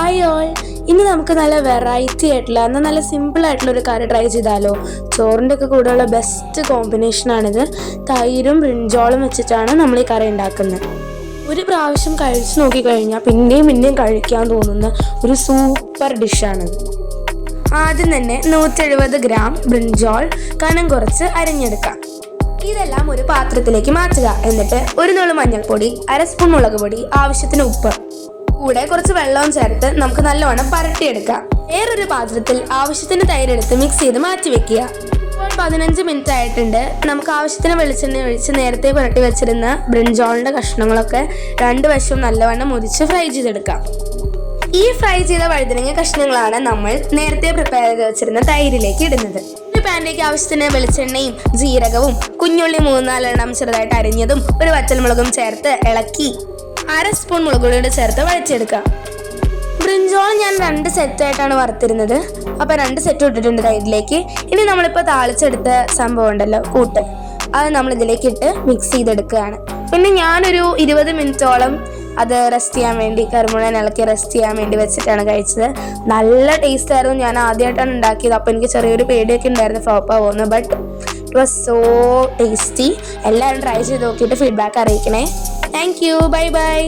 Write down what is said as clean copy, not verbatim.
Hi all, ഇന്ന് നമുക്ക് നല്ല വെറൈറ്റി ആയിട്ടുള്ള എന്നാൽ നല്ല സിമ്പിൾ ആയിട്ടുള്ള ഒരു കറി ട്രൈ ചെയ്താലോ. ചോറിൻ്റെ ഒക്കെ കൂടെയുള്ള ബെസ്റ്റ് കോമ്പിനേഷനാണിത്. തൈരും ബ്രിഞ്ചോളും വെച്ചിട്ടാണ് നമ്മൾ ഈ കറി ഉണ്ടാക്കുന്നത്. ഒരു പ്രാവശ്യം കഴിച്ചു നോക്കിക്കഴിഞ്ഞാൽ പിന്നെയും പിന്നെയും കഴിക്കാൻ തോന്നുന്ന ഒരു സൂപ്പർ ഡിഷാണിത്. ആദ്യം തന്നെ 170 ഗ്രാം ബ്രിഞ്ചോൾ കനം കുറച്ച് അരിഞ്ഞെടുക്കാം. ഇതെല്ലാം ഒരു പാത്രത്തിലേക്ക് മാറ്റുക. എന്നിട്ട് ഒരു നുള്ളു മഞ്ഞൾപ്പൊടി, 1/2 സ്പൂൺ മുളക് പൊടി, ആവശ്യത്തിന് ഉപ്പ്, കൂടെ കുറച്ച് വെള്ളവും ചേർത്ത് നമുക്ക് നല്ലവണ്ണം പരട്ടിയെടുക്കാം. വേറൊരു പാത്രത്തിൽ ആവശ്യത്തിന് തൈരെടുത്ത് മിക്സ് ചെയ്ത് മാറ്റി വെക്കുക. ഇപ്പോൾ 15 മിനിറ്റ് ആയിട്ടുണ്ട്. നമുക്ക് ആവശ്യത്തിന് വെളിച്ചെണ്ണ ഒഴിച്ച് നേരത്തെ പുരട്ടി വെച്ചിരുന്ന ബ്രിഞ്ചോളിൻ്റെ കഷ്ണങ്ങളൊക്കെ 2 വശവും നല്ലവണ്ണം മുരിച്ച് ഫ്രൈ ചെയ്തെടുക്കാം. ഈ ഫ്രൈ ചെയ്ത വഴുതനങ്ങ കഷ്ണങ്ങളാണ് നമ്മൾ നേരത്തെ പ്രിപ്പയർ ചെയ്ത് വെച്ചിരുന്ന തൈരിലേക്ക് ഇടുന്നത്. ഒരു പാനിലേക്ക് ആവശ്യത്തിന് വെളിച്ചെണ്ണയും ജീരകവും കുഞ്ഞുള്ളി 3-4 എണ്ണം ചെറുതായിട്ട് അരിഞ്ഞതും ഒരു വറ്റൽമുളകും ചേർത്ത് ഇളക്കി 1/2 സ്പൂൺ മുളക് പൊടിയോട് ചേർത്ത് വഴച്ചെടുക്കാം. ബ്രിഞ്ചോൾ ഞാൻ 2 സെറ്റായിട്ടാണ് വറുത്തിരുന്നത്. അപ്പോൾ 2 സെറ്റ് ഇട്ടിട്ടുണ്ട് തൈരിലേക്ക്. ഇനി നമ്മളിപ്പോൾ താളിച്ചെടുത്ത സംഭവം ഉണ്ടല്ലോ, കൂട്ട്, അത് നമ്മൾ ഇതിലേക്ക് ഇട്ട് മിക്സ് ചെയ്തെടുക്കുകയാണ്. പിന്നെ ഞാനൊരു 20 മിനിറ്റോളം അത് റെസ്റ്റ് ചെയ്യാൻ വേണ്ടി, കറിമുളക് ഇളക്കി റെസ്റ്റ് ചെയ്യാൻ വേണ്ടി വെച്ചിട്ടാണ് കഴിച്ചത്. നല്ല ടേസ്റ്റ് ആയിരുന്നു. ഞാൻ ആദ്യമായിട്ടാണ് ഉണ്ടാക്കിയത്. അപ്പോൾ എനിക്ക് ചെറിയൊരു പേടിയൊക്കെ ഉണ്ടായിരുന്നു ഫ്ലോപ്പ് ആവുമെന്ന്. But it was so tasty. എല്ലാവരും ട്രൈ ചെയ്ത് നോക്കിയിട്ട് ഫീഡ്ബാക്ക് അറിയിക്കണേ. Thank you. Bye by.